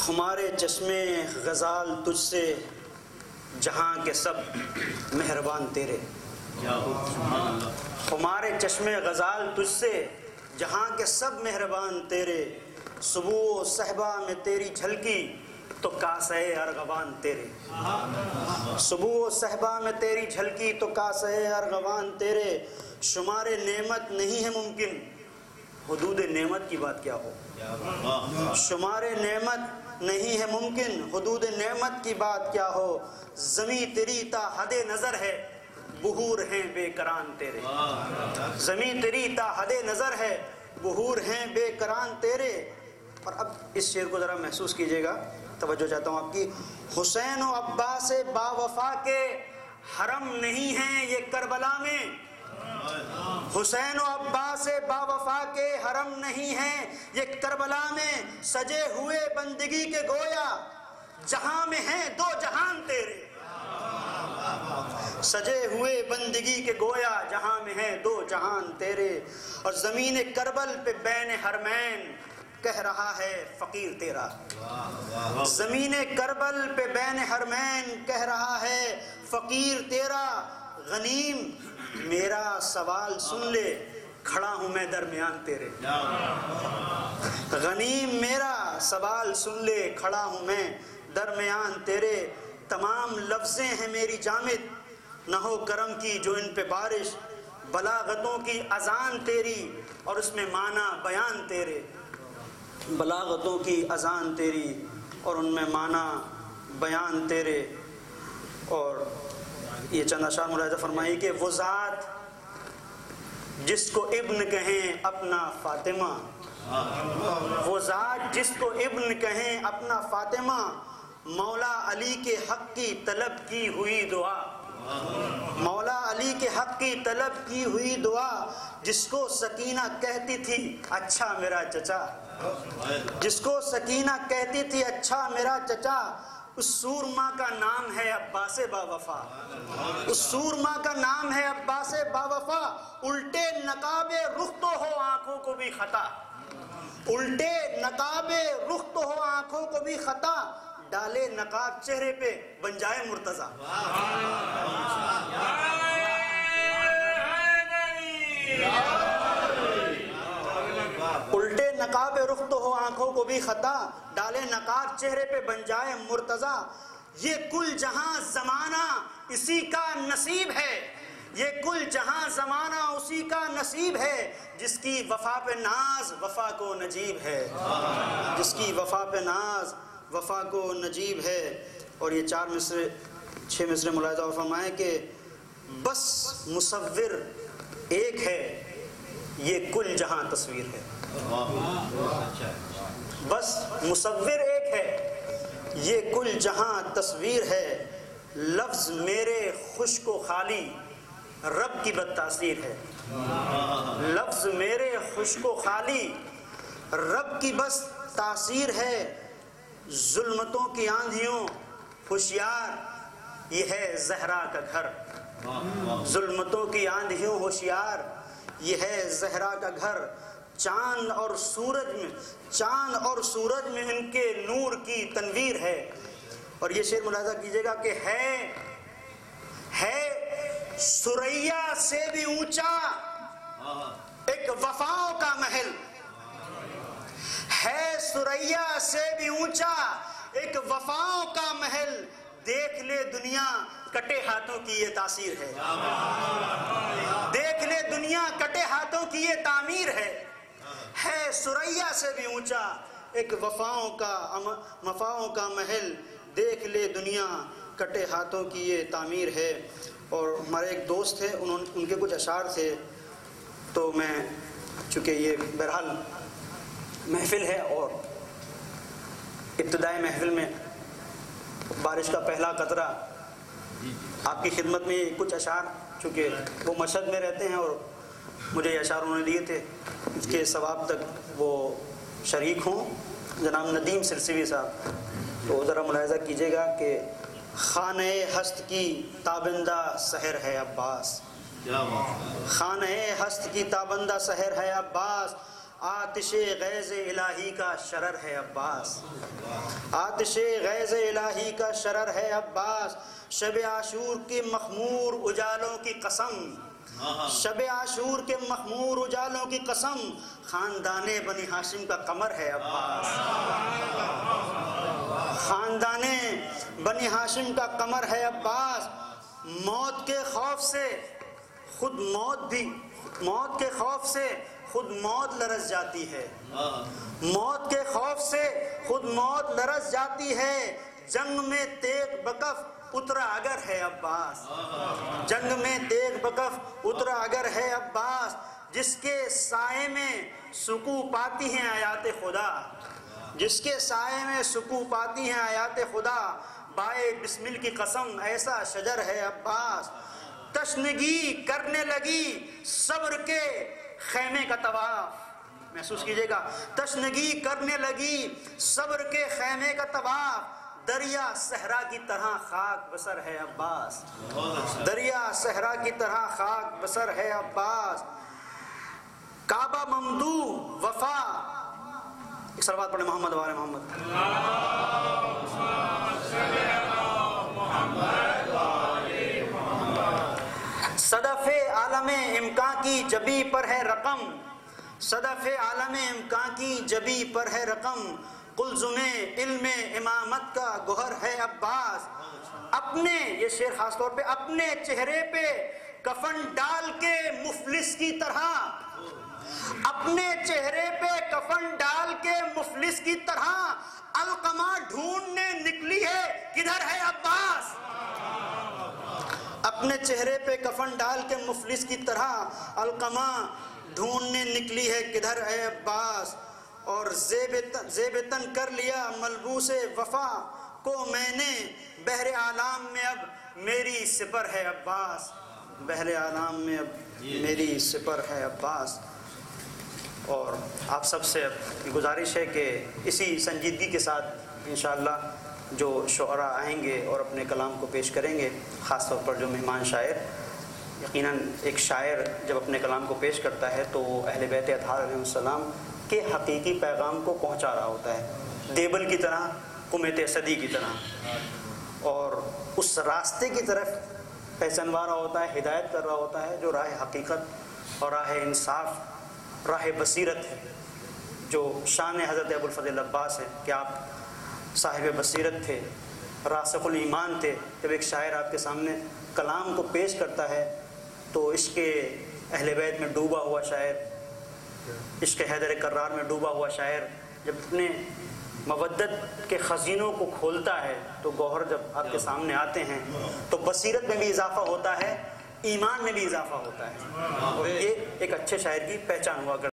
خمارے چشمے غزال تجھ سے جہاں کے سب مہربان تیرے. خمارے چشمے غزال تجھ سے جہاں کے سب مہربان تیرے. صبح و صحبا میں تیری جھلکی تو کاسے ارغوان تیرے. صبح و صحبا میں تیری جھلکی تو کاسے ارغوان تیرے. شمار نعمت نہیں ہے ممکن حدود نعمت کی بات کیا ہو. شمار نعمت نہیں ہے ممکن حدود نعمت کی بات کیا ہو. زمیں تیری تا حد نظر ہے بحور ہیں بے کران تیرے. زمیں تیری تا حد نظر ہے بحور ہیں بے کران تیرے. اور اب اس شعر کو ذرا محسوس کیجئے گا, توجہ چاہتا ہوں آپ کی. حسین و عباس با وفا کے حرم نہیں ہیں یہ کربلا میں. حسین و عباس با وفا کے حرم نہیں ہیں یہ کربلا میں. سجے ہوئے بندگی کے گویا جہاں میں ہیں دو جہان تیرے. سجے ہوئے بندگی کے گویا جہاں میں ہیں دو جہان تیرے. اور زمین کربل پہ بین حرمین کہہ رہا ہے فقیر تیرا. زمین کربل پہ بین حرمین کہہ رہا ہے فقیر تیرا. غنیم میرا سوال سن لے کھڑا ہوں میں درمیان تیرے. غنیم میرا سوال سن لے کھڑا ہوں میں درمیان تیرے. تمام لفظیں ہیں میری جامد نہ ہو کرم کی جو ان پہ بارش. بلاغتوں کی اذان تیری اور اس میں معنی بیان تیرے. بلاغتوں کی اذان تیری اور ان میں معنی بیان تیرے. اور یہ چند اشعار ملاحظہ فرمائی کہ وہ ذات جس کو ابن کہیں اپنا فاطمہ. وہ ذات جس کو ابن کہیں اپنا فاطمہ. مولا علی کے حق کی طلب کی ہوئی دعا. مولا علی کے حق کی طلب کی ہوئی دعا. جس کو سکینہ کہتی تھی اچھا میرا چچا. جس کو سکینہ کہتی تھی اچھا میرا چچا. اس سورما کا نام ہے عباس با وفا. اس سورما کا نام ہے عباس با وفا. الٹے نقاب رخ تو ہو آنکھوں کو بھی خطا. الٹے نقاب رخ تو ہو آنکھوں کو بھی خطا. ڈالے نقاب چہرے پہ بن جائے مرتضیٰ. الٹے نقاب رخ تو ہو آنکھوں کو بھی خطا. ڈالے نقاب چہرے پہ بن جائے مرتضیٰ. یہ کل جہاں زمانہ اسی کا نصیب ہے. یہ کل جہاں زمانہ اسی کا نصیب ہے. جس کی وفا پہ ناز وفا کو نجیب ہے. جس کی وفا پہ ناز وفا کو نجیب ہے. اور یہ 6 مصرے ملاحظہ فرمائیں کہ بس مصور ایک ہے یہ کل جہاں تصویر ہے. بس مصور ایک ہے یہ کل جہاں تصویر ہے. لفظ میرے خشک و خالی رب کی بد تاثیر ہے. لفظ میرے خشک و خالی رب کی بس تاثیر ہے. ظلمتوں کی آندھیوں ہوشیار یہ ہے زہرا کا گھر. ظلمتوں کی آندھیوں ہوشیار یہ ہے زہرا کا گھر. چاند اور سورج میں ان کے نور کی تنویر ہے. اور یہ شعر ملاحظہ کیجئے گا کہ ہے سریا سے بھی اونچا ایک وفاؤں کا محل. ہے سریا سے بھی اونچا ایک وفاؤں کا محل. دیکھ لے دنیا کٹے ہاتھوں کی یہ تاثیر ہے. دیکھ لے دنیا کٹے ہاتھوں کی یہ تعمیر ہے. ہے سریا سے بھی اونچا ایک وفاؤں کا محل. دیکھ لے دنیا کٹے ہاتھوں کی یہ تعمیر ہے. اور ہمارے ایک دوست تھے ان کے کچھ اشعار تھے تو میں چونکہ یہ بہرحال محفل ہے اور ابتدائی محفل میں بارش کا پہلا قطرہ آپ کی خدمت میں کچھ اشعار چونکہ وہ مشہد میں رہتے ہیں اور مجھے یہ اشعار انہوں نے دیے تھے اس کے ثواب تک وہ شریک ہوں. جناب ندیم سرسوی صاحب تو ذرا ملاحظہ کیجئے گا کہ خانہ ہست کی تابندہ سحر ہے عباس. خانہ ہست کی تابندہ سحر ہے عباس. آتش غیظ الہی کا شرر ہے عباس، آتش غیظ الہی کا شرر ہے عباس، شب عاشور کے مخمور اجالوں کی قسم، شب عاشور کے مخمور اجالوں کی قسم، خاندان بنی ہاشم کا قمر ہے عباس، خاندان بنی ہاشم کا قمر ہے عباس۔ موت کے خوف سے خود موت کے خوف سے خود موت لرز جاتی ہے، موت کے خوف سے خود موت لرز جاتی ہے، جنگ میں تیغ بکف اترا اگر ہے عباس، جنگ میں تیغ بکف اترا اگر ہے عباس، جس کے سائے میں سکو پاتی ہیں آیات خدا، جس کے سائے میں سکو پاتی ہیں آیات خدا، بائے بسمل کی قسم ایسا شجر ہے عباس۔ تشنگی کرنے لگی صبر کے خیمے کا طواف، محسوس کیجئے گا، تشنگی کرنے لگی صبر کے خیمے کا طواف، دریا صحرا کی طرح خاک بسر ہے عباس، دریا صحرا کی طرح خاک بسر ہے عباس۔ کعبہ ممدو وفا، ایک صلوات پڑھیں محمد وآل محمد۔ صدف عالم امکان کی جبی پر ہے رقم، صدف عالم امکان کی جبی پر ہے رقم، قلزم علم امامت کا گوہر ہے عباس۔ اپنے، یہ شعر خاص طور پہ، اپنے چہرے پہ کفن ڈال کے مفلس کی طرح، اپنے چہرے پہ کفن ڈال کے مفلس کی طرح علقمہ ڈھونڈنے نکلی ہے کدھر ہے عباس، اپنے چہرے پہ کفن ڈال کے مفلس کی طرح علقمہ ڈھونڈنے نکلی ہے کدھر ہے عباس۔ اور زیب تن کر لیا ملبوس وفا کو میں نے، بحر عالم میں اب میری سپر ہے عباس، بحر عالم میں اب میری سپر ہے عباس۔ اور آپ سب سے گزارش ہے کہ اسی سنجیدگی کے ساتھ انشاءاللہ جو شعراء آئیں گے اور اپنے کلام کو پیش کریں گے، خاص طور پر جو مہمان شاعر، یقیناً ایک شاعر جب اپنے کلام کو پیش کرتا ہے تو وہ اہل بیت اطہار علیہ السلام کے حقیقی پیغام کو پہنچا رہا ہوتا ہے، دیبل کی طرح، قمت صدی کی طرح، اور اس راستے کی طرف پہچانوا رہا ہوتا ہے، ہدایت کر رہا ہوتا ہے جو راہ حقیقت اور راہ انصاف، راہ بصیرت ہے، جو شان حضرت ابو الفضل عباس ہے کہ آپ صاحب بصیرت تھے، راسخ الایمان تھے۔ جب ایک شاعر آپ کے سامنے کلام کو پیش کرتا ہے تو عشق اہل بیت میں ڈوبا ہوا شاعر، عشق حیدر کرار میں ڈوبا ہوا شاعر جب اپنے مودت کے خزینوں کو کھولتا ہے تو گوہر جب آپ کے سامنے آتے ہیں تو بصیرت میں بھی اضافہ ہوتا ہے، ایمان میں بھی اضافہ ہوتا ہے، اور یہ ایک اچھے شاعر کی پہچان ہوا کرتا ہے۔